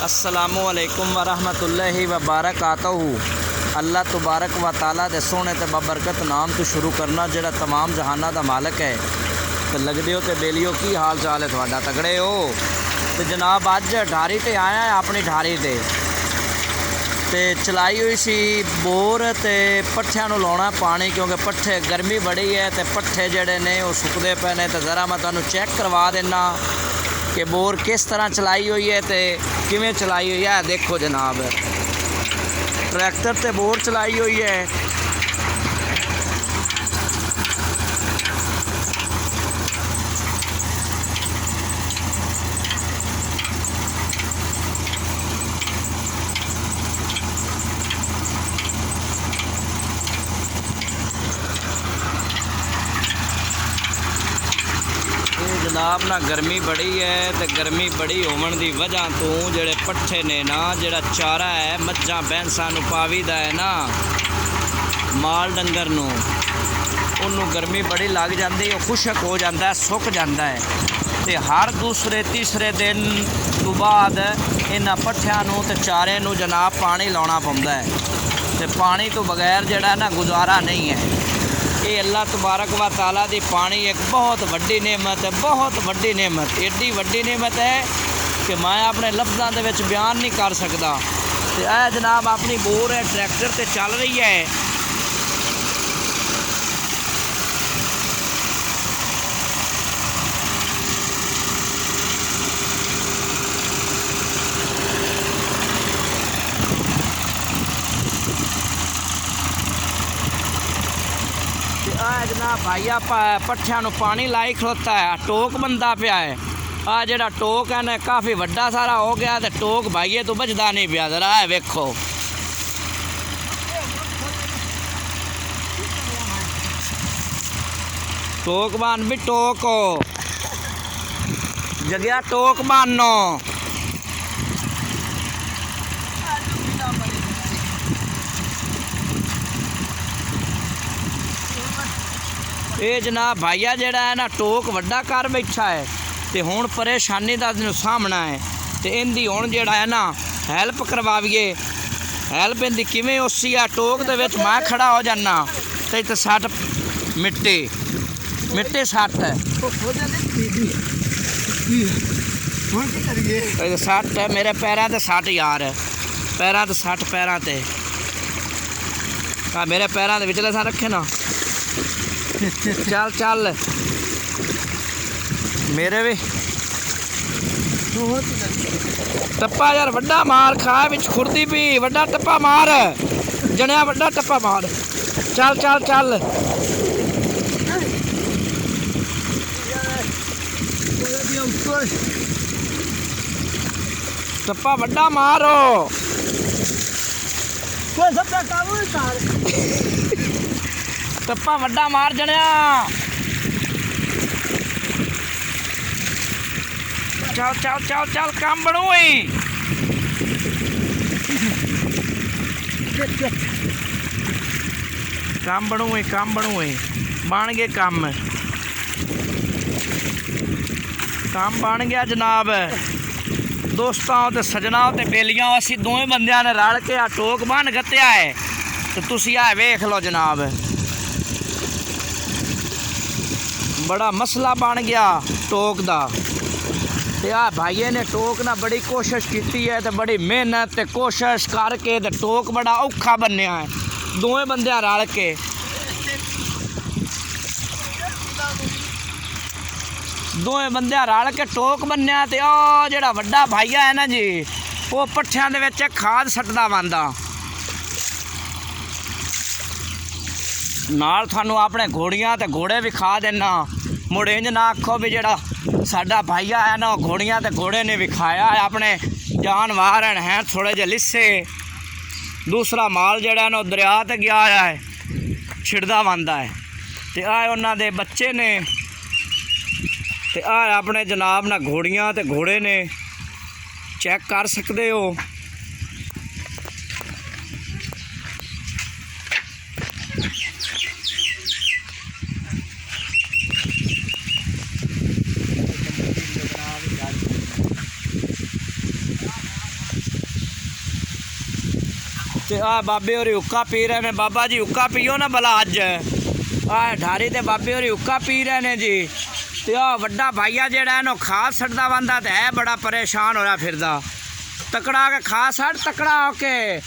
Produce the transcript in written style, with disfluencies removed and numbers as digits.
अस्सलामुअलैकुम वरहमतुल्लाहि वबरकातहू। अल्लाह तबारक व तआला दे सोहणे ते बबरकत नाम तो शुरू करना जिहड़ा तमाम जहाना दा मालक है। तो लगदे हो तो बेलियो की हाल चाल है तुहाडा? तगड़े हो? तो जनाब अज ढारी ते आया है अपनी ढारी ते चलाई हुई सी बोर ते पट्ठियां नूं लाउणा पानी, क्योंकि पट्ठे गर्मी बड़ी है तो पट्ठे जिहड़े ने वो सुकदे पे ने। तो ज़रा मैं तुहानूं चैक करवा देना कि बोर किस तरह चलाई हुई है तो किवें चलाई हुई है। देखो जनाब, ट्रैक्टर ते बोर चलाई हुई है। जनाब ना गर्मी बड़ी है तो गर्मी बड़ी होने की वजह तो जेड़े पट्ठे ने ना, जेड़ा चारा है मज्झां भैंसां नूं पावीदा है ना, माल डंगर नूं, उन्होंने गर्मी बड़ी लग जाती है, खुशक हो जाता है, सुक जाता है। तो हर दूसरे तीसरे दिन तो बाद इन्हां पट्ठियां नूं ते चारे नूं जनाब पानी लाउणा पैंदा है। तो पानी तो बगैर जेड़ा ना गुजारा नहीं है। ये अल्लाह तबारक व तआला दी पानी एक बहुत वड्डी नेमत है, बहुत वड्डी नेमत, एडी वड्डी नेमत है कि मैं अपने लफ्ज़ों के विच बयान नहीं कर सकता। तो यह जनाब अपनी बोर है ट्रैक्टर ते चल रही है। जनाब भाई आप पट्ठियां नूं पानी लाई खलोता है, टोक बनता पिया है। आ जेड़ा टोक है ना काफ़ी वड्डा सारा हो गया, तो टोक भाईए तो बचदा नहीं पिया। जरा है वेखो, टोक बान भी टोक जगह टोक बानो। ये जनाब भाईया जेड़ा है ना टोक वड्डा कर बैठा है, तो हुण परेशानी का सामना है। तो इनकी हुण जेड़ा है ना हैल्प करवाइए। हैल्प इनकी किवें उसी आ टोक दे विच मैं खड़ा हो जाना तो इत्थे सट मिट्टी मिट्टी सट है, सट है मेरे पैरों ते सट यार, पैरों ते सट, पैरों ते मेरे पैरों के विचले सा रखे ना। चल चल मेरे भी टप्पा यार वड्डा मार खा बिच खुरदी पी, वड्डा टप्पा मार जनिया, वड्डा टप्पा मार। चल चल चल टप्पा वड्डा मारो। टप्पा वड्डा मार जनिया। चल चल चल चल काम बनू ही। काम बनू ही, काम बनू ही, बन गए काम, काम बन गया जनाब। दोस्तों ते सजना ते बेलियां असी दोवें बंदियां ने रल के आ टोक बन गत्या है। तो तुसी आ वेख लो जनाब, बड़ा मसला बन गया टोक का। तो आ भाईए ने टोक ना बड़ी कोशिश की है, तो बड़ी मेहनत ते कोशिश करके तो टोक बड़ा औखा बनया है, दोवें बंदे रल के। दोवें बंदे रल के टोक बनया। तो आ जेड़ा वड्डा भाईया है ना जी, वो पट्ठियां दे विच खाद सटदा वांदा नाल। थानू अपने घोड़ियां ते घोड़े भी खा देना। मुड़ इंज ना आखो भी जेड़ा साडा भाईया है ना घोड़ियां ते घोड़े ने भी खाया है। अपने जानवर हैं थोड़े जे लिस्से, दूसरा माल जेड़ा है ना दरिया ते गया है छिड़दा वांदा है। तो आ उन्हां दे बच्चे ने, तो आ अपने जनाब ना घोड़ियां ते घोड़े ने, चेक कर सकते हो। ਤੇ ਆ ਬਾਬੇ ਹੋਰੀ ਹੁੱਕਾ ਪੀ ਰਹੇ ਨੇ। ਬਾਬਾ ਜੀ ਹੁੱਕਾ ਪੀਓ ਨਾ ਭਲਾ ਅੱਜ। ਆ ਢਾਰੀ ਤੇ ਬਾਬੇ ਹੋਰੀ ਹੁੱਕਾ ਪੀ ਰਹੇ ਨੇ ਜੀ। ਤੇ ਆ ਵੱਡਾ ਭਾਈਆ ਜਿਹੜਾ ਇਹਨੂੰ ਖਾ ਛੱਡਦਾ ਬੰਦਾ ਤੇ ਹੈ ਬੜਾ ਪਰੇਸ਼ਾਨ ਹੋਇਆ ਫਿਰਦਾ। ਤਕੜਾ ਕੇ ਖਾ ਛੱਡ, ਤਕੜਾ ਹੋ ਕੇ।